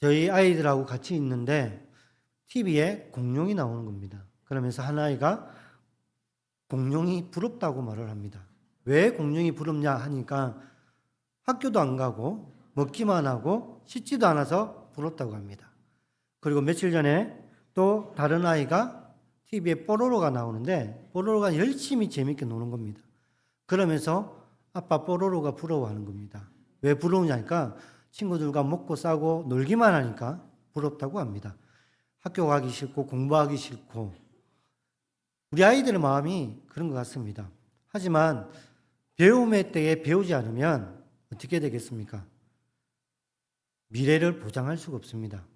저희 아이들하고 같이 있는데 TV에 공룡이 나오는 겁니다. 그러면서 한 아이가 공룡이 부럽다고 말을 합니다. 왜 공룡이 부럽냐 하니까 학교도 안 가고 먹기만 하고 씻지도 않아서 부럽다고 합니다. 그리고 며칠 전에 또 다른 아이가 TV에 뽀로로가 나오는데 뽀로로가 열심히 재밌게 노는 겁니다. 그러면서 아빠 뽀로로가 부러워하는 겁니다. 왜 부러우냐니까 친구들과 먹고 싸고 놀기만 하니까 부럽다고 합니다. 학교 가기 싫고 공부하기 싫고 우리 아이들의 마음이 그런 것 같습니다. 하지만 배움의 때에 배우지 않으면 어떻게 되겠습니까? 미래를 보장할 수가 없습니다.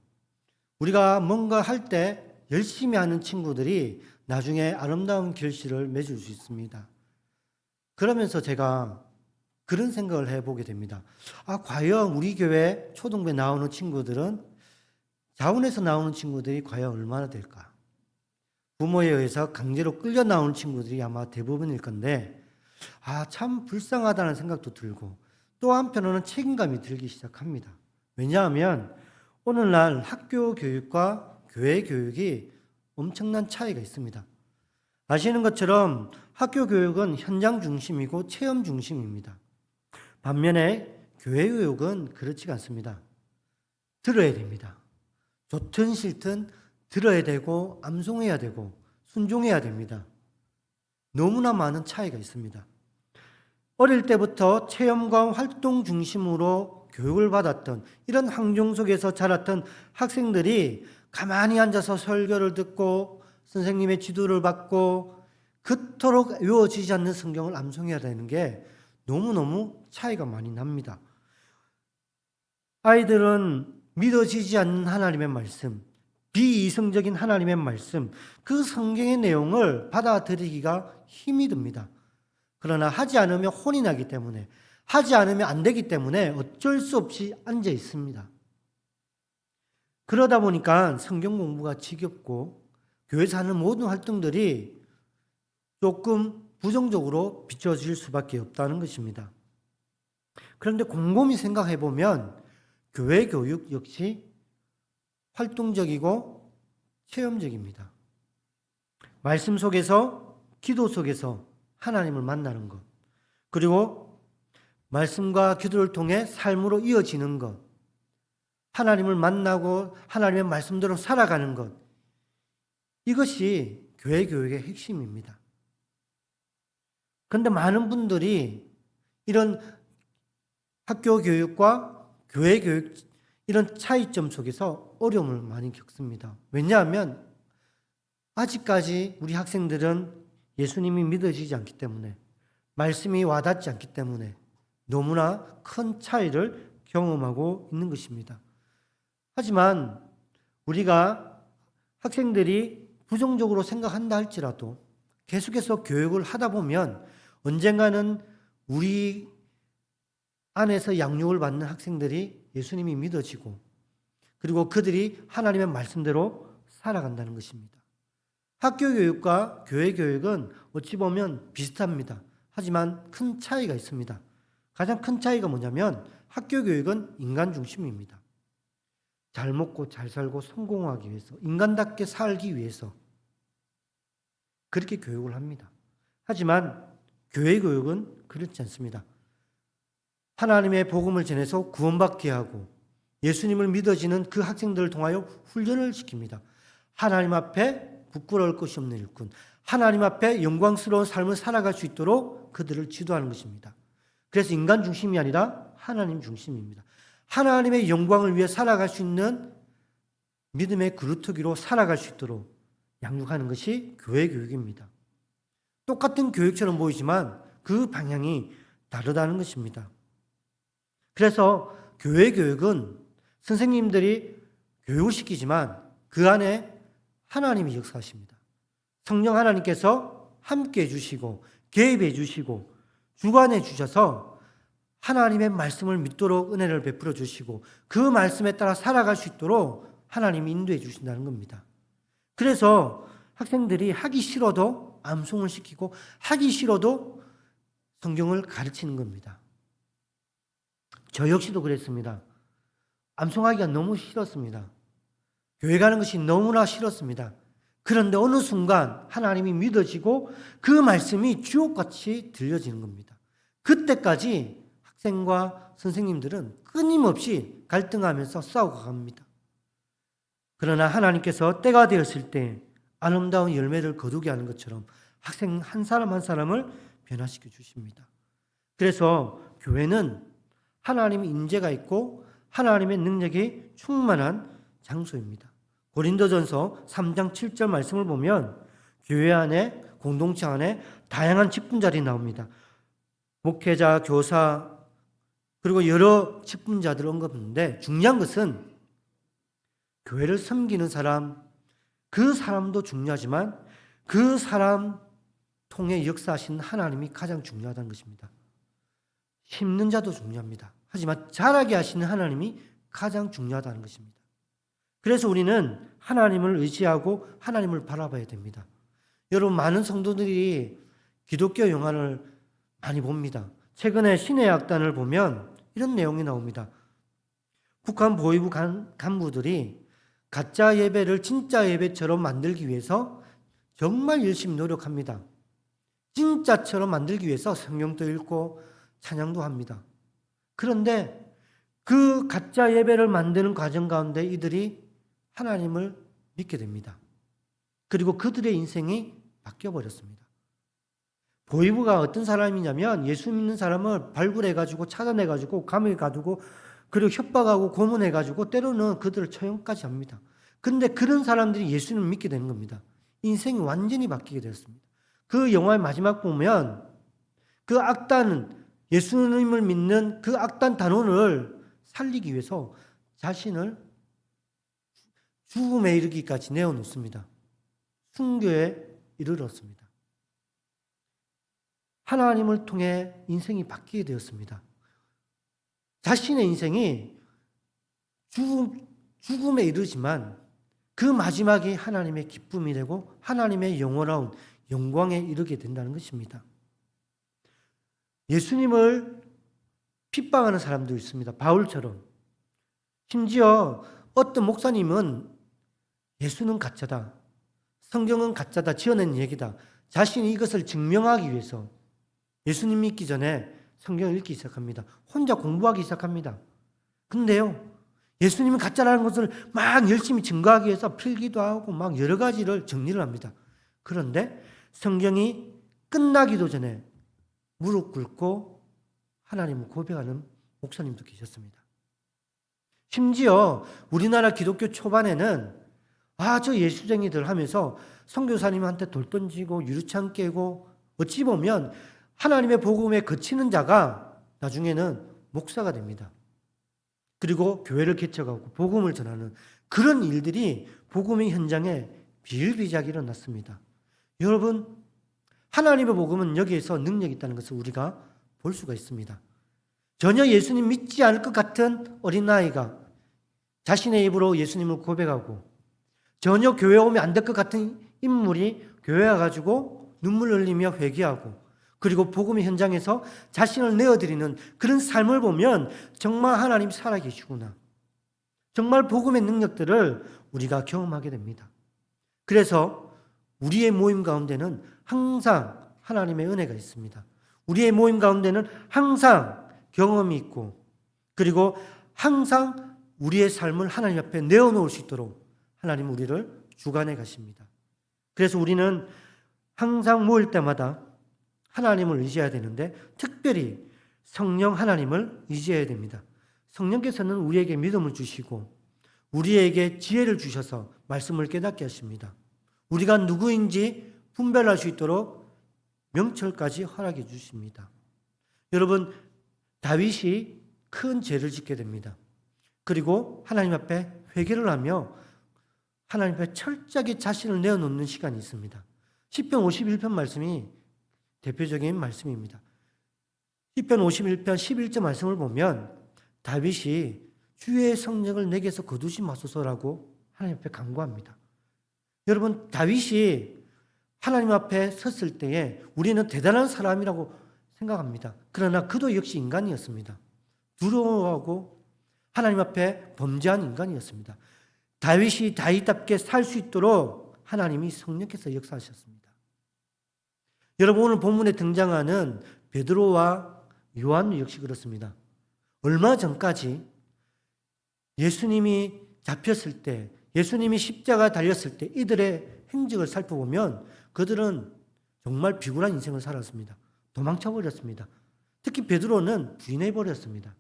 우리가 뭔가 할 때 열심히 하는 친구들이 나중에 아름다운 결실을 맺을 수 있습니다. 그러면서 제가 그런 생각을 해보게 됩니다. 과연 우리 교회 초등부에 나오는 친구들은 자원에서 나오는 친구들이 과연 얼마나 될까? 부모에 의해서 강제로 끌려 나오는 친구들이 아마 대부분일 건데, 참 불쌍하다는 생각도 들고, 또 한편으로는 책임감이 들기 시작합니다. 왜냐하면 오늘날 학교 교육과 교회 교육이 엄청난 차이가 있습니다. 아시는 것처럼 학교 교육은 현장 중심이고 체험 중심입니다. 반면에 교회 교육은 그렇지가 않습니다. 들어야 됩니다. 좋든 싫든 들어야 되고 암송해야 되고 순종해야 됩니다. 너무나 많은 차이가 있습니다. 어릴 때부터 체험과 활동 중심으로 교육을 받았던 이런 환경 속에서 자랐던 학생들이 가만히 앉아서 설교를 듣고 선생님의 지도를 받고 그토록 외워지지 않는 성경을 암송해야 되는 게 너무너무 차이가 많이 납니다. 아이들은 믿어지지 않는 하나님의 말씀, 비이성적인 하나님의 말씀, 그 성경의 내용을 받아들이기가 힘이 듭니다. 그러나 하지 않으면 혼이 나기 때문에, 하지 않으면 안 되기 때문에 어쩔 수 없이 앉아 있습니다. 그러다 보니까 성경 공부가 지겹고 교회에서 하는 모든 활동들이 조금 부정적으로 비춰질 수밖에 없다는 것입니다. 그런데 곰곰이 생각해 보면 교회 교육 역시 활동적이고 체험적입니다. 말씀 속에서, 기도 속에서 하나님을 만나는 것, 그리고 말씀과 기도를 통해 삶으로 이어지는 것, 하나님을 만나고 하나님의 말씀대로 살아가는 것, 이것이 교회 교육의 핵심입니다. 그런데 많은 분들이 이런 학교 교육과 교회 교육 이런 차이점 속에서 어려움을 많이 겪습니다. 왜냐하면 아직까지 우리 학생들은 예수님이 믿어지지 않기 때문에, 말씀이 와닿지 않기 때문에 너무나 큰 차이를 경험하고 있는 것입니다. 하지만 우리가 학생들이 부정적으로 생각한다 할지라도 계속해서 교육을 하다 보면 언젠가는 우리 안에서 양육을 받는 학생들이 예수님이 믿어지고 그리고 그들이 하나님의 말씀대로 살아간다는 것입니다. 학교 교육과 교회 교육은 어찌 보면 비슷합니다. 하지만 큰 차이가 있습니다. 가장 큰 차이가 뭐냐면 학교 교육은 인간 중심입니다. 잘 먹고 잘 살고 성공하기 위해서, 인간답게 살기 위해서 그렇게 교육을 합니다. 하지만 교회 교육은 그렇지 않습니다. 하나님의 복음을 전해서 구원받게 하고 예수님을 믿어지는 그 학생들을 통하여 훈련을 시킵니다. 하나님 앞에 부끄러울 것이 없는 일꾼, 하나님 앞에 영광스러운 삶을 살아갈 수 있도록 그들을 지도하는 것입니다. 그래서 인간 중심이 아니라 하나님 중심입니다. 하나님의 영광을 위해 살아갈 수 있는 믿음의 그루터기로 살아갈 수 있도록 양육하는 것이 교회 교육입니다. 똑같은 교육처럼 보이지만 그 방향이 다르다는 것입니다. 그래서 교회 교육은 선생님들이 교육을 시키지만 그 안에 하나님이 역사하십니다. 성령 하나님께서 함께 해주시고 개입해 주시고 주관해 주셔서 하나님의 말씀을 믿도록 은혜를 베풀어 주시고 그 말씀에 따라 살아갈 수 있도록 하나님이 인도해 주신다는 겁니다. 그래서 학생들이 하기 싫어도 암송을 시키고 하기 싫어도 성경을 가르치는 겁니다. 저 역시도 그랬습니다. 암송하기가 너무 싫었습니다. 교회 가는 것이 너무나 싫었습니다. 그런데 어느 순간 하나님이 믿어지고 그 말씀이 주옥같이 들려지는 겁니다. 그때까지 학생과 선생님들은 끊임없이 갈등하면서 싸우고 갑니다. 그러나 하나님께서 때가 되었을 때 아름다운 열매를 거두게 하는 것처럼 학생 한 사람 한 사람을 변화시켜 주십니다. 그래서 교회는 하나님의 인재가 있고 하나님의 능력이 충만한 장소입니다. 고린도전서 3장 7절 말씀을 보면 교회 안에 공동체 안에 다양한 직분자들이 나옵니다. 목회자, 교사 그리고 여러 직분자들을 언급하는데 중요한 것은 교회를 섬기는 사람, 그 사람도 중요하지만 그 사람 통해 역사하신 하나님이 가장 중요하다는 것입니다. 심는 자도 중요합니다. 하지만 자라게 하시는 하나님이 가장 중요하다는 것입니다. 그래서 우리는 하나님을 의지하고 하나님을 바라봐야 됩니다. 여러분, 많은 성도들이 기독교 영화를 많이 봅니다. 최근에 신의 악단을 보면 이런 내용이 나옵니다. 북한 보위부 간부들이 가짜 예배를 진짜 예배처럼 만들기 위해서 정말 열심히 노력합니다. 진짜처럼 만들기 위해서 성경도 읽고 찬양도 합니다. 그런데 그 가짜 예배를 만드는 과정 가운데 이들이 하나님을 믿게 됩니다. 그리고 그들의 인생이 바뀌어버렸습니다. 보위부가 어떤 사람이냐면 예수 믿는 사람을 발굴해가지고 찾아내가지고 감옥에 가두고 그리고 협박하고 고문해가지고 때로는 그들을 처형까지 합니다. 그런데 그런 사람들이 예수님을 믿게 되는 겁니다. 인생이 완전히 바뀌게 되었습니다. 그 영화의 마지막 보면 그 악단은 예수님을 믿는 그 악단 단원을 살리기 위해서 자신을 죽음에 이르기까지 내어놓습니다. 순교에 이르렀습니다. 하나님을 통해 인생이 바뀌게 되었습니다. 자신의 인생이 죽음에 이르지만 그 마지막이 하나님의 기쁨이 되고 하나님의 영원한 영광에 이르게 된다는 것입니다. 예수님을 핍박하는 사람도 있습니다. 바울처럼. 심지어 어떤 목사님은 예수는 가짜다. 성경은 가짜다. 지어낸 얘기다. 자신이 이것을 증명하기 위해서 예수님 믿기 전에 성경을 읽기 시작합니다. 혼자 공부하기 시작합니다. 근데요, 예수님이 가짜라는 것을 막 열심히 증거하기 위해서 필기도 하고 막 여러 가지를 정리를 합니다. 그런데 성경이 끝나기도 전에 무릎 꿇고 하나님을 고백하는 목사님도 계셨습니다. 심지어 우리나라 기독교 초반에는 저 예수쟁이들 하면서 선교사님한테 돌 던지고 유리창 깨고 어찌 보면 하나님의 복음에 그치는 자가 나중에는 목사가 됩니다. 그리고 교회를 개척하고 복음을 전하는 그런 일들이 복음의 현장에 비일비재하게 일어났습니다. 여러분, 하나님의 복음은 여기에서 능력이 있다는 것을 우리가 볼 수가 있습니다. 전혀 예수님 믿지 않을 것 같은 어린아이가 자신의 입으로 예수님을 고백하고 전혀 교회 오면 안 될 것 같은 인물이 교회 와가지고 눈물 흘리며 회개하고 그리고 복음의 현장에서 자신을 내어드리는 그런 삶을 보면 정말 하나님이 살아계시구나. 정말 복음의 능력들을 우리가 경험하게 됩니다. 그래서 우리의 모임 가운데는 항상 하나님의 은혜가 있습니다. 우리의 모임 가운데는 항상 경험이 있고 그리고 항상 우리의 삶을 하나님 앞에 내어놓을 수 있도록 하나님은 우리를 주관해 가십니다. 그래서 우리는 항상 모일 때마다 하나님을 의지해야 되는데 특별히 성령 하나님을 의지해야 됩니다. 성령께서는 우리에게 믿음을 주시고 우리에게 지혜를 주셔서 말씀을 깨닫게 하십니다. 우리가 누구인지 분별할 수 있도록 명철까지 허락해 주십니다. 여러분, 다윗이 큰 죄를 짓게 됩니다. 그리고 하나님 앞에 회개를 하며 하나님 앞에 철저하게 자신을 내어놓는 시간이 있습니다. 시편 51편 말씀이 대표적인 말씀입니다. 시편 51편 11절 말씀을 보면 다윗이 주의 성령을 내게서 거두시마소서라고 하나님 앞에 간구합니다. 여러분, 다윗이 하나님 앞에 섰을 때에 우리는 대단한 사람이라고 생각합니다. 그러나 그도 역시 인간이었습니다. 두려워하고 하나님 앞에 범죄한 인간이었습니다. 다윗이 다윗답게 살 수 있도록 하나님이 성령께서 역사하셨습니다. 여러분, 오늘 본문에 등장하는 베드로와 요한 역시 그렇습니다. 얼마 전까지 예수님이 잡혔을 때, 예수님이 십자가 달렸을 때 이들의 행적을 살펴보면 그들은 정말 비굴한 인생을 살았습니다. 도망쳐버렸습니다. 특히 베드로는 부인해버렸습니다.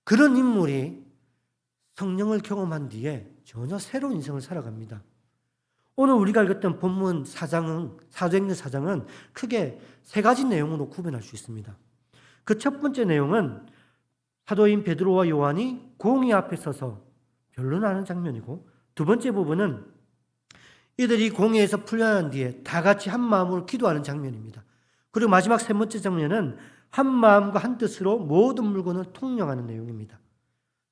그런 인물이 성령을 경험한 뒤에 전혀 새로운 인생을 살아갑니다. 오늘 우리가 읽었던 본문 사도행전 4장은 크게 세 가지 내용으로 구분할 수 있습니다. 그 첫 번째 내용은 사도인 베드로와 요한이 공의 앞에 서서 변론하는 장면이고, 두 번째 부분은 이들이 공회에서 풀려난 뒤에 다 같이 한 마음으로 기도하는 장면입니다. 그리고 마지막 세 번째 장면은 한 마음과 한 뜻으로 모든 물건을 통용하는 내용입니다.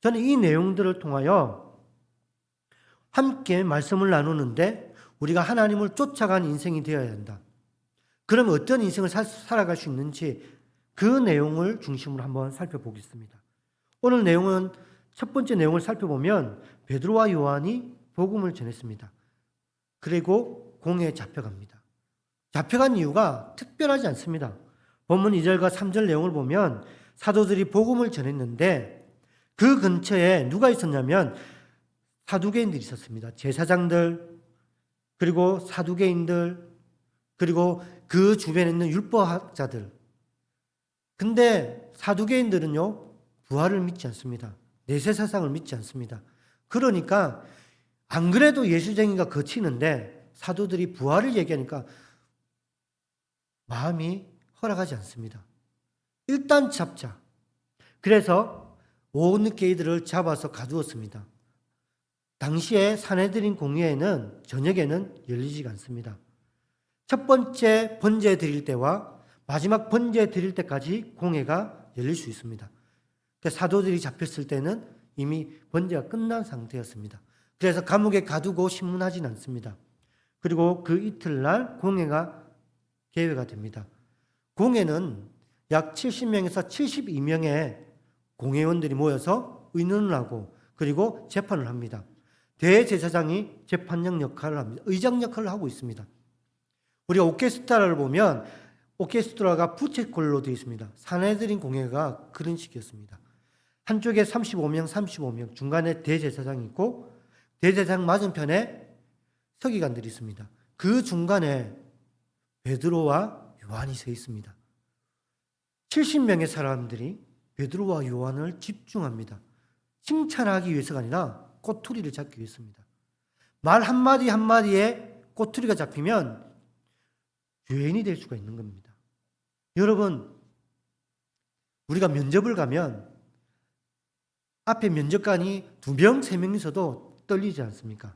저는 이 내용들을 통하여 함께 말씀을 나누는데 우리가 하나님을 쫓아간 인생이 되어야 한다. 그럼 어떤 인생을 살아갈 수 있는지 그 내용을 중심으로 한번 살펴보겠습니다. 오늘 내용은 첫 번째 내용을 살펴보면 베드로와 요한이 복음을 전했습니다. 그리고 공회에 잡혀갑니다. 잡혀간 이유가 특별하지 않습니다. 본문 2절과 3절 내용을 보면 사도들이 복음을 전했는데 그 근처에 누가 있었냐면 사두개인들이 있었습니다. 제사장들, 그리고 사두개인들, 그리고 그 주변에 있는 율법학자들. 근데 사두개인들은요, 부활을 믿지 않습니다. 내세사상을 믿지 않습니다. 그러니까 안 그래도 예수쟁이가 거치는데 사도들이 부활을 얘기하니까 마음이 허락하지 않습니다. 일단 잡자. 그래서 오후 늦게 이들을 잡아서 가두었습니다. 당시에 산헤드린 공회에는 저녁에는 열리지가 않습니다. 첫 번째 번제 드릴 때와 마지막 번제 드릴 때까지 공회가 열릴 수 있습니다. 사도들이 잡혔을 때는 이미 번제가 끝난 상태였습니다. 그래서 감옥에 가두고 신문하지는 않습니다. 그리고 그 이틀날 공회가 개회가 됩니다. 공회는 약 70명에서 72명의 공회원들이 모여서 의논을 하고 그리고 재판을 합니다. 대제사장이 재판장 역할을 합니다. 의장 역할을 하고 있습니다. 우리가 오케스트라를 보면 오케스트라가 부채꼴로 되어 있습니다. 산헤드린 공회가 그런 식이었습니다. 한쪽에 35명, 중간에 대제사장이 있고 대제사장 맞은편에 서기관들이 있습니다. 그 중간에 베드로와 요한이 서 있습니다. 70명의 사람들이 베드로와 요한을 집중합니다. 칭찬하기 위해서가 아니라 꼬투리를 잡기 위해서입니다. 말 한마디 한마디에 꼬투리가 잡히면 죄인이 될 수가 있는 겁니다. 여러분, 우리가 면접을 가면 앞에 면접관이 2명, 3명 있어도 떨리지 않습니까?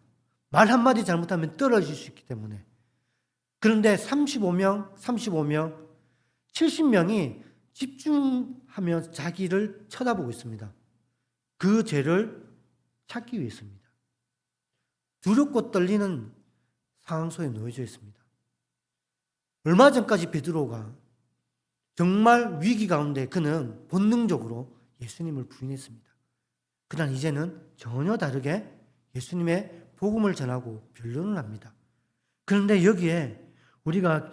말 한마디 잘못하면 떨어질 수 있기 때문에. 그런데 35명, 70명이 집중하며 자기를 쳐다보고 있습니다. 그 죄를 찾기 위해서입니다. 두렵고 떨리는 상황 속에 놓여져 있습니다. 얼마 전까지 베드로가 정말 위기 가운데 그는 본능적으로 예수님을 부인했습니다. 그러나 이제는 전혀 다르게 예수님의 복음을 전하고 변론을 합니다. 그런데 여기에 우리가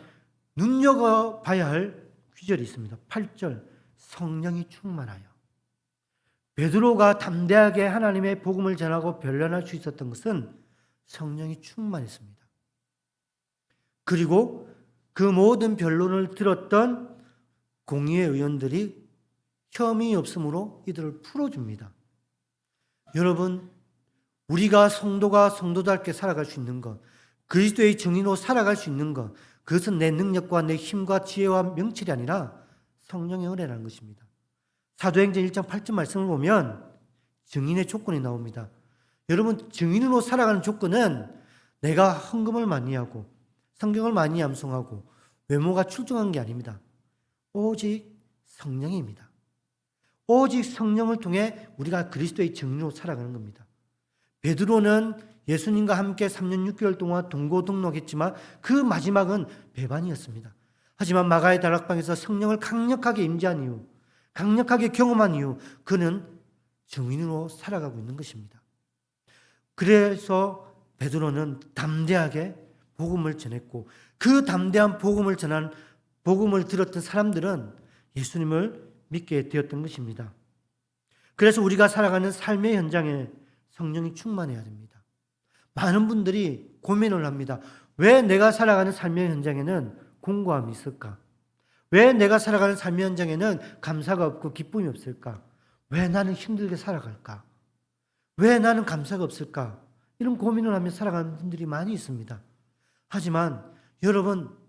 눈여겨봐야 할 구절이 있습니다. 8절, 성령이 충만하여. 베드로가 담대하게 하나님의 복음을 전하고 변론할 수 있었던 것은 성령이 충만했습니다. 그리고 그 모든 변론을 들었던 공의회 의원들이 혐의 없음으로 이들을 풀어줍니다. 여러분, 우리가 성도가 성도답게 살아갈 수 있는 것, 그리스도의 증인으로 살아갈 수 있는 것, 그것은 내 능력과 내 힘과 지혜와 명철이 아니라 성령의 은혜라는 것입니다. 사도행전 1장 8절 말씀을 보면 증인의 조건이 나옵니다. 여러분, 증인으로 살아가는 조건은 내가 헌금을 많이 하고 성경을 많이 암송하고 외모가 출중한 게 아닙니다. 오직 성령입니다. 오직 성령을 통해 우리가 그리스도의 증인으로 살아가는 겁니다. 베드로는 예수님과 함께 3년 6개월 동안 동고동락했지만 그 마지막은 배반이었습니다. 하지만 마가의 다락방에서 성령을 강력하게 임재한 이후, 강력하게 경험한 이후 그는 증인으로 살아가고 있는 것입니다. 그래서 베드로는 담대하게 복음을 전했고 그 담대한 복음을 들었던 사람들은 예수님을 믿게 되었던 것입니다. 그래서 우리가 살아가는 삶의 현장에 성령이 충만해야 됩니다. 많은 분들이 고민을 합니다. 왜 내가 살아가는 삶의 현장에는 공고함이 있을까? 왜 내가 살아가는 삶의 현장에는 감사가 없고 기쁨이 없을까? 왜 나는 힘들게 살아갈까? 왜 나는 감사가 없을까? 이런 고민을 하며 살아가는 분들이 많이 있습니다. 하지만 여러분,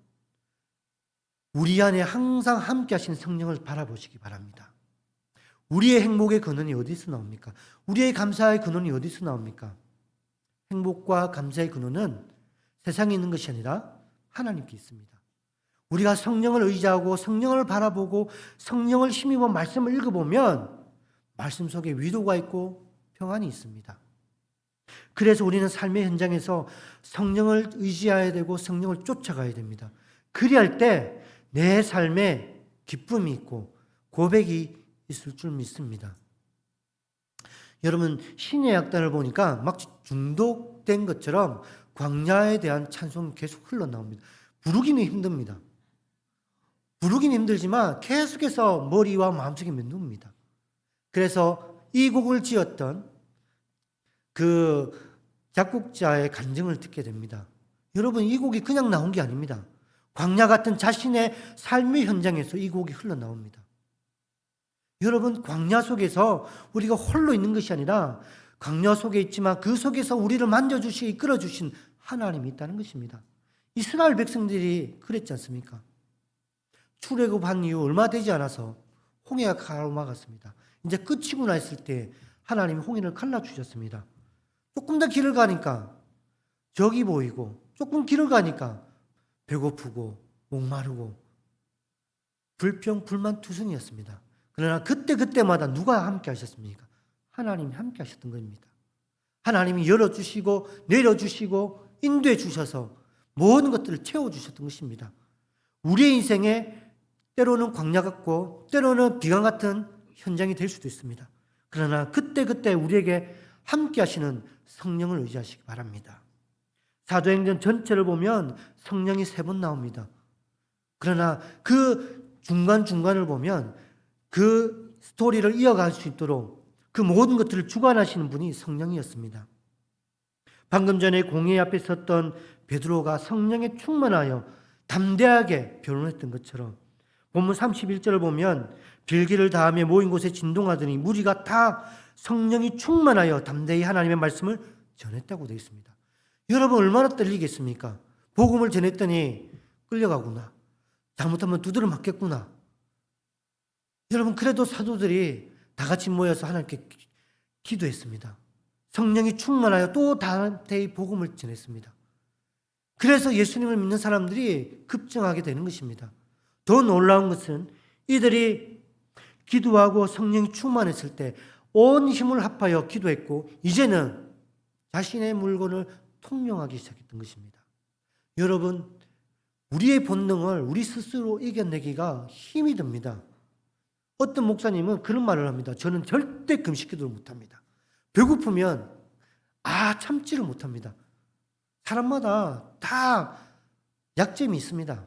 우리 안에 항상 함께 하시는 성령을 바라보시기 바랍니다. 우리의 행복의 근원이 어디서 나옵니까? 우리의 감사의 근원이 어디서 나옵니까? 행복과 감사의 근원은 세상에 있는 것이 아니라 하나님께 있습니다. 우리가 성령을 의지하고 성령을 바라보고 성령을 힘입어 말씀을 읽어보면 말씀 속에 위로가 있고 평안이 있습니다. 그래서 우리는 삶의 현장에서 성령을 의지해야 되고 성령을 쫓아가야 됩니다. 그리할 때 내 삶에 기쁨이 있고 고백이 있을 줄 믿습니다. 여러분, 신의 약단을 보니까 막 중독된 것처럼 광야에 대한 찬송이 계속 흘러나옵니다. 부르기는 힘듭니다. 부르기는 힘들지만 계속해서 머리와 마음속에 맴돕니다. 그래서 이 곡을 지었던 그 작곡자의 간증을 듣게 됩니다. 여러분, 이 곡이 그냥 나온 게 아닙니다. 광야 같은 자신의 삶의 현장에서 이 곡이 흘러나옵니다. 여러분, 광야 속에서 우리가 홀로 있는 것이 아니라 광야 속에 있지만 그 속에서 우리를 만져주시고 이끌어주신 하나님이 있다는 것입니다. 이스라엘 백성들이 그랬지 않습니까? 출애굽한 이후 얼마 되지 않아서 홍해가 가로막았습니다. 이제 끝이구나 했을 때 하나님이 홍해를 갈라주셨습니다. 조금 더 길을 가니까 적이 보이고 조금 길을 가니까 배고프고 목마르고 불평불만투성이었습니다. 그러나 그때마다 누가 함께 하셨습니까? 하나님이 함께 하셨던 겁니다. 하나님이 열어주시고 내려주시고 인도해 주셔서 모든 것들을 채워주셨던 것입니다. 우리의 인생에 때로는 광야 같고 때로는 비강 같은 현장이 될 수도 있습니다. 그러나 그때 우리에게 함께 하시는 성령을 의지하시기 바랍니다. 사도행전 전체를 보면 성령이 3번 나옵니다. 그러나 그 중간중간을 보면 그 스토리를 이어갈 수 있도록 그 모든 것들을 주관하시는 분이 성령이었습니다. 방금 전에 공회 앞에 섰던 베드로가 성령에 충만하여 담대하게 변론했던 것처럼 본문 31절을 보면 빌기를 다하며 모인 곳에 진동하더니 무리가 다 성령이 충만하여 담대히 하나님의 말씀을 전했다고 되어 있습니다. 여러분, 얼마나 떨리겠습니까? 복음을 전했더니 끌려가구나. 잘못하면 두드려 맞겠구나. 여러분, 그래도 사도들이 다 같이 모여서 하나님께 기도했습니다. 성령이 충만하여 또 담대히 복음을 전했습니다. 그래서 예수님을 믿는 사람들이 급증하게 되는 것입니다. 더 놀라운 것은 이들이 기도하고 성령이 충만했을 때 온 힘을 합하여 기도했고 이제는 자신의 물건을 통용하기 시작했던 것입니다. 여러분, 우리의 본능을 우리 스스로 이겨내기가 힘이 듭니다. 어떤 목사님은 그런 말을 합니다. 저는 절대 금식 기도를 못합니다. 배고프면 참지를 못합니다. 사람마다 다 약점이 있습니다.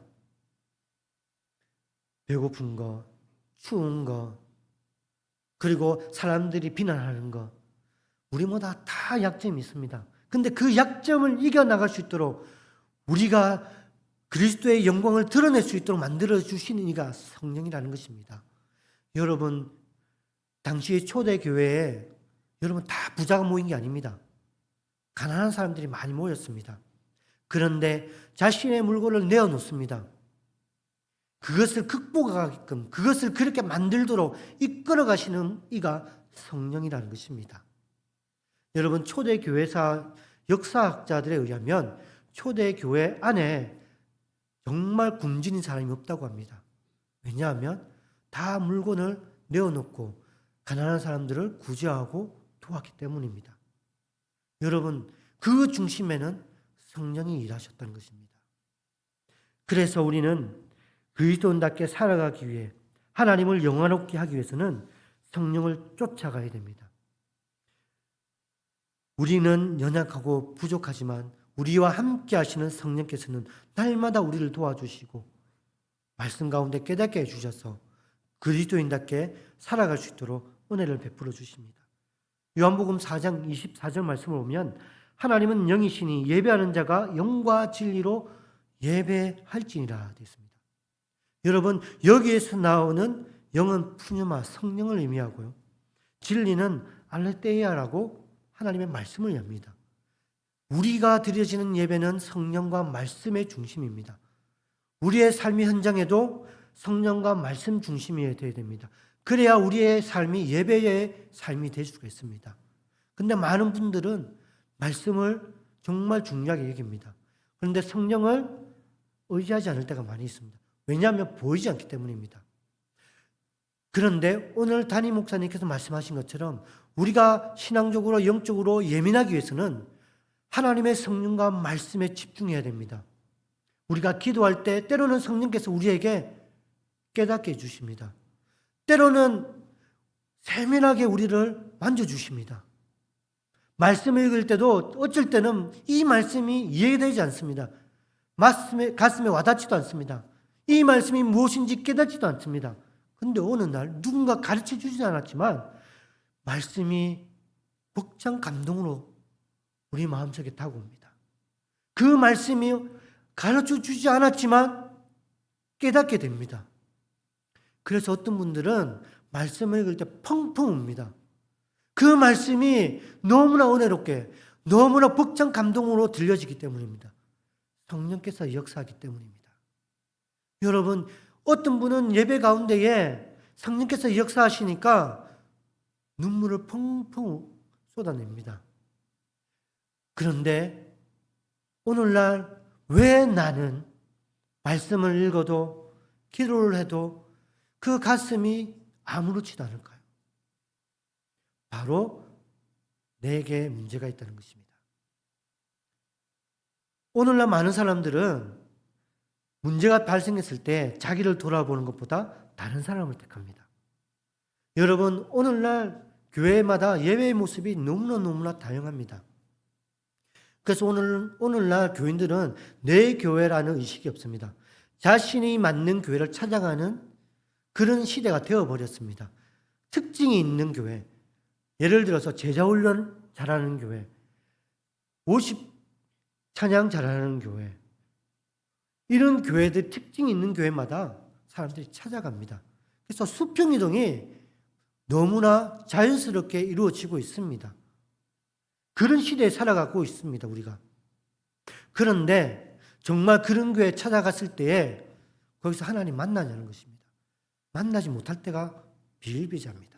배고픈 거, 추운 거, 그리고 사람들이 비난하는 거, 우리마다 다 약점이 있습니다. 근데 그 약점을 이겨나갈 수 있도록 우리가 그리스도의 영광을 드러낼 수 있도록 만들어주시는 이가 성령이라는 것입니다. 여러분, 당시 초대교회에 여러분 다 부자가 모인 게 아닙니다. 가난한 사람들이 많이 모였습니다. 그런데 자신의 물건을 내어놓습니다. 그것을 극복하게끔, 그것을 그렇게 만들도록 이끌어 가시는 이가 성령이라는 것입니다. 여러분, 초대교회사 역사학자들에 의하면 초대교회 안에 정말 굶주린 사람이 없다고 합니다. 왜냐하면 다 물건을 내어놓고 가난한 사람들을 구제하고 도왔기 때문입니다. 여러분, 그 중심에는 성령이 일하셨다는 것입니다. 그래서 우리는 그리스도인답게 살아가기 위해 하나님을 영화롭게 하기 위해서는 성령을 쫓아가야 됩니다. 우리는 연약하고 부족하지만 우리와 함께 하시는 성령께서는 날마다 우리를 도와주시고 말씀 가운데 깨닫게 해주셔서 그리스도인답게 살아갈 수 있도록 은혜를 베풀어 주십니다. 요한복음 4장 24절 말씀을 보면 하나님은 영이시니 예배하는 자가 영과 진리로 예배할지니라 되어 있습니다. 여러분, 여기에서 나오는 영은 푸뉴마 성령을 의미하고요. 진리는 알레테이아라고 하나님의 말씀을 엽니다. 우리가 드려지는 예배는 성령과 말씀의 중심입니다. 우리의 삶의 현장에도 성령과 말씀 중심이어야 됩니다. 그래야 우리의 삶이 예배의 삶이 될 수가 있습니다. 그런데 많은 분들은 말씀을 정말 중요하게 여깁니다. 그런데 성령을 의지하지 않을 때가 많이 있습니다. 왜냐하면 보이지 않기 때문입니다. 그런데 오늘 담임 목사님께서 말씀하신 것처럼 우리가 신앙적으로 영적으로 예민하기 위해서는 하나님의 성령과 말씀에 집중해야 됩니다. 우리가 기도할 때 때로는 성령께서 우리에게 깨닫게 해주십니다. 때로는 세밀하게 우리를 만져주십니다. 말씀을 읽을 때도 어쩔 때는 이 말씀이 이해되지 않습니다. 가슴에 와닿지도 않습니다. 이 말씀이 무엇인지 깨닫지도 않습니다. 그런데 어느 날 누군가 가르쳐 주지 않았지만 말씀이 벅찬 감동으로 우리 마음속에 다가옵니다. 그 말씀이 가르쳐 주지 않았지만 깨닫게 됩니다. 그래서 어떤 분들은 말씀을 읽을 때 펑펑 웁니다. 그 말씀이 너무나 은혜롭게 너무나 벅찬 감동으로 들려지기 때문입니다. 성령께서 역사하기 때문입니다. 여러분, 어떤 분은 예배 가운데에 성령께서 역사하시니까 눈물을 펑펑 쏟아냅니다. 그런데 오늘날 왜 나는 말씀을 읽어도 기도를 해도 그 가슴이 아무렇지도 않을까요? 바로 내게 문제가 있다는 것입니다. 오늘날 많은 사람들은 문제가 발생했을 때 자기를 돌아보는 것보다 다른 사람을 택합니다. 여러분, 오늘날 교회마다 예배의 모습이 너무나 다양합니다. 그래서 오늘날 교인들은 내 교회라는 의식이 없습니다. 자신이 맞는 교회를 찾아가는 그런 시대가 되어버렸습니다. 특징이 있는 교회, 예를 들어서 제자훈련 잘하는 교회, 50 찬양 잘하는 교회, 이런 교회들 특징이 있는 교회마다 사람들이 찾아갑니다. 그래서 수평이동이 너무나 자연스럽게 이루어지고 있습니다. 그런 시대에 살아가고 있습니다, 우리가. 그런데 정말 그런 교회에 찾아갔을 때에 거기서 하나님 만나냐는 것입니다. 만나지 못할 때가 비일비재합니다.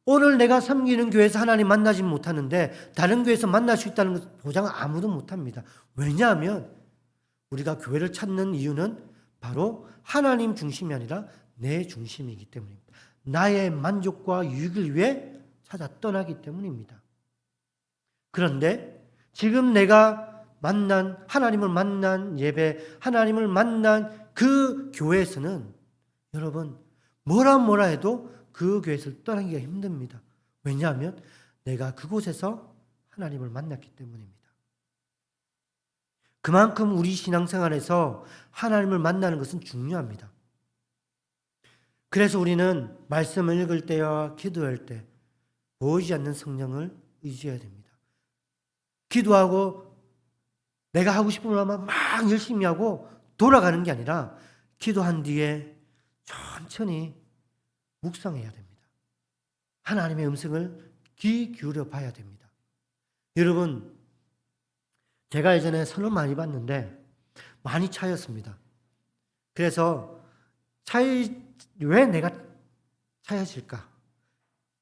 오늘 내가 섬기는 교회에서 하나님 만나지 못하는데 다른 교회에서 만날 수 있다는 것 보장을 아무도 못합니다. 왜냐하면 우리가 교회를 찾는 이유는 바로 하나님 중심이 아니라 내 중심이기 때문입니다. 나의 만족과 유익을 위해 찾아 떠나기 때문입니다. 그런데 지금 내가 하나님을 만난 예배, 하나님을 만난 그 교회에서는 여러분 뭐라 해도 그 교회에서 떠나기가 힘듭니다. 왜냐하면 내가 그곳에서 하나님을 만났기 때문입니다. 그만큼 우리 신앙생활에서 하나님을 만나는 것은 중요합니다. 그래서 우리는 말씀을 읽을 때와 기도할 때 보이지 않는 성령을 의지해야 됩니다. 기도하고 내가 하고 싶은 것만 막 열심히 하고 돌아가는 게 아니라 기도한 뒤에 천천히 묵상해야 됩니다. 하나님의 음성을 귀 기울여 봐야 됩니다. 여러분, 제가 예전에 선을 많이 봤는데 많이 차였습니다. 그래서 왜 내가 차여질까?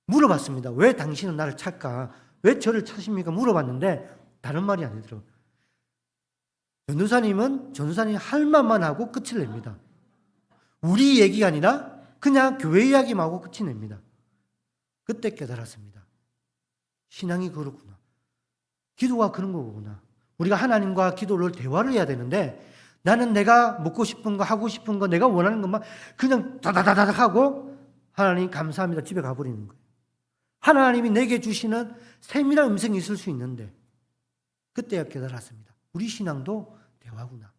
물어봤습니다. 왜 당신은 나를 찰까? 왜 저를 차십니까? 물어봤는데 다른 말이 아니더라고요. 전도사님 할 말만 하고 끝을 냅니다. 우리 얘기가 아니라 그냥 교회 이야기만 하고 끝이 냅니다. 그때 깨달았습니다. 신앙이 그렇구나. 기도가 그런 거구나. 우리가 하나님과 기도를 대화를 해야 되는데 나는 내가 먹고 싶은 거, 하고 싶은 거, 내가 원하는 것만 그냥 다다다닥 하고 하나님 감사합니다 집에 가버리는 거예요. 하나님이 내게 주시는 세밀한 음성이 있을 수 있는데 그때야 깨달았습니다. 우리 신앙도 대화구나.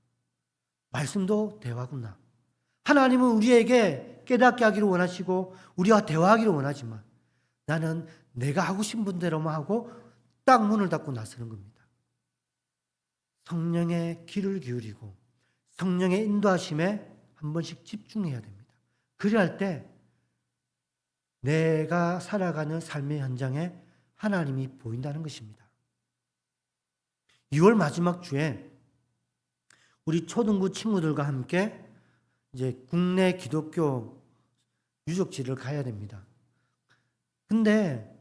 말씀도 대화구나. 하나님은 우리에게 깨닫게 하기를 원하시고 우리와 대화하기를 원하지만 나는 내가 하고 싶은 대로만 하고 딱 문을 닫고 나서는 겁니다. 성령의 귀를 기울이고 성령의 인도하심에 한 번씩 집중해야 됩니다. 그래야 할 때 내가 살아가는 삶의 현장에 하나님이 보인다는 것입니다. 6월 마지막 주에 우리 초등부 친구들과 함께 이제 국내 기독교 유적지를 가야 됩니다. 근데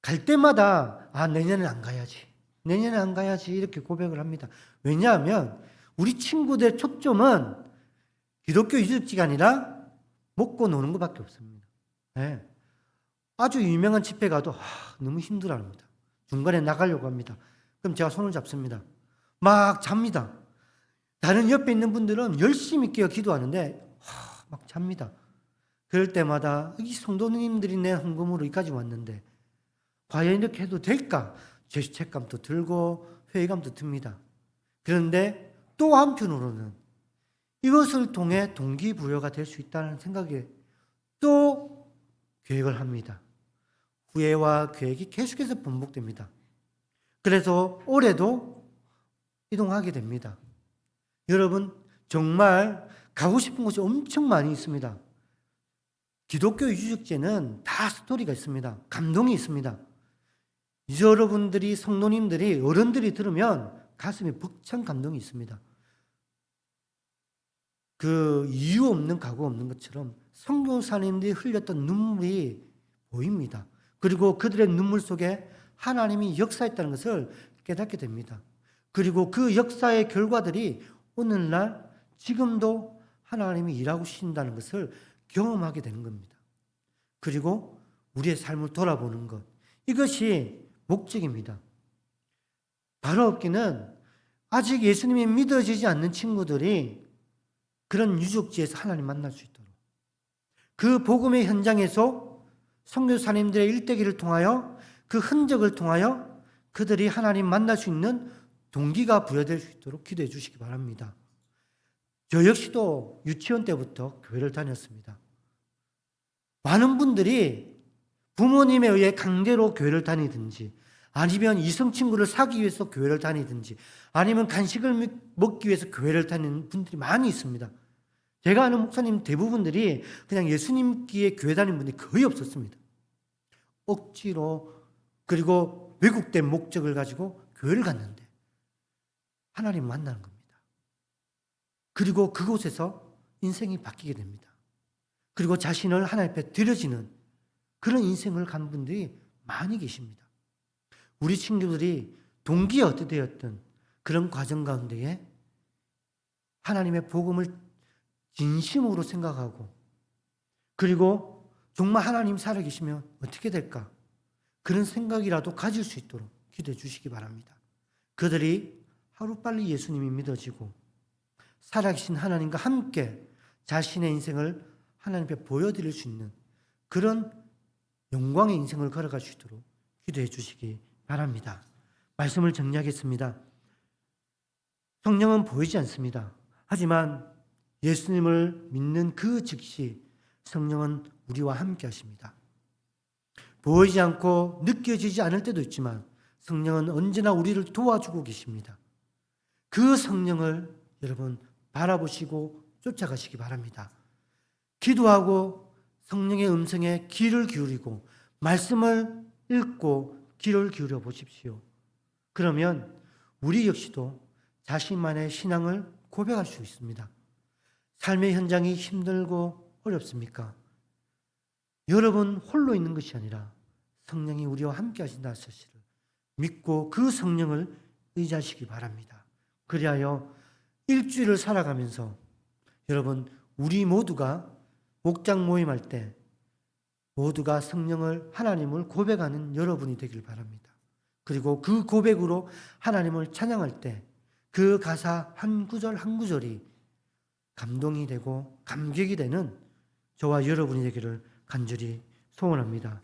갈 때마다 내년에 안 가야지. 내년에 안 가야지 이렇게 고백을 합니다. 왜냐하면 우리 친구들의 초점은 기독교 유적지가 아니라 먹고 노는 것밖에 없습니다. 네. 아주 유명한 집회 가도 너무 힘들어합니다. 중간에 나가려고 합니다. 그럼 제가 손을 잡습니다. 막 잡니다. 다른 옆에 있는 분들은 열심히 깨어 기도하는데 막 잡니다. 그럴 때마다 이 성도님들이 낸 헌금으로 여기까지 왔는데 과연 이렇게 해도 될까? 죄책감도 들고 회의감도 듭니다. 그런데 또 한편으로는 이것을 통해 동기부여가 될 수 있다는 생각에 또 계획을 합니다. 후회와 계획이 계속해서 반복됩니다. 그래서 올해도 이동하게 됩니다. 여러분 정말 가고 싶은 곳이 엄청 많이 있습니다. 기독교 유적지에는 다 스토리가 있습니다. 감동이 있습니다. 여러분들이 성도님들이 어른들이 들으면 가슴에 벅찬 감동이 있습니다. 그 이유 없는 각오 없는 것처럼 선교사님들이 흘렸던 눈물이 보입니다. 그리고 그들의 눈물 속에 하나님이 역사했다는 것을 깨닫게 됩니다. 그리고 그 역사의 결과들이 오늘날 지금도 하나님이 일하고 계신다는 것을 경험하게 되는 겁니다. 그리고 우리의 삶을 돌아보는 것, 이것이 목적입니다. 바로 없기는 아직 예수님이 믿어지지 않는 친구들이 그런 유적지에서 하나님 만날 수 있도록 그 복음의 현장에서 선교사님들의 일대기를 통하여 그 흔적을 통하여 그들이 하나님 만날 수 있는 동기가 부여될 수 있도록 기도해 주시기 바랍니다. 저 역시도 유치원 때부터 교회를 다녔습니다. 많은 분들이 부모님에 의해 강제로 교회를 다니든지 아니면 이성 친구를 사기 위해서 교회를 다니든지 아니면 간식을 먹기 위해서 교회를 다니는 분들이 많이 있습니다. 제가 아는 목사님 대부분들이 그냥 예수님께 교회 다니는 분들이 거의 없었습니다. 억지로 그리고 왜곡된 목적을 가지고 교회를 갔는데 하나님 만나는 겁니다. 그리고 그곳에서 인생이 바뀌게 됩니다. 그리고 자신을 하나님 앞에 드려지는 그런 인생을 간 분들이 많이 계십니다. 우리 친구들이 동기에 어떻게 되었든 그런 과정 가운데에 하나님의 복음을 진심으로 생각하고 그리고 정말 하나님 살아계시면 어떻게 될까? 그런 생각이라도 가질 수 있도록 기도해 주시기 바랍니다. 그들이 하루빨리 예수님이 믿어지고 살아계신 하나님과 함께 자신의 인생을 하나님 앞에 보여드릴 수 있는 그런 영광의 인생을 걸어갈 수 있도록 기도해 주시기 바랍니다. 말씀을 정리하겠습니다. 성령은 보이지 않습니다. 하지만 예수님을 믿는 그 즉시 성령은 우리와 함께 하십니다. 보이지 않고 느껴지지 않을 때도 있지만 성령은 언제나 우리를 도와주고 계십니다. 그 성령을 여러분 바라보시고 쫓아가시기 바랍니다. 기도하고 성령의 음성에 귀를 기울이고 말씀을 읽고 귀를 기울여 보십시오. 그러면 우리 역시도 자신만의 신앙을 고백할 수 있습니다. 삶의 현장이 힘들고 어렵습니까? 여러분 홀로 있는 것이 아니라 성령이 우리와 함께 하신다는 사실을 믿고 그 성령을 의지하시기 바랍니다. 그리하여 일주일을 살아가면서 여러분 우리 모두가 목장 모임할 때 모두가 성령을 하나님을 고백하는 여러분이 되길 바랍니다. 그리고 그 고백으로 하나님을 찬양할 때 그 가사 한 구절 한 구절이 감동이 되고 감격이 되는 저와 여러분이 되기를 간절히 소원합니다.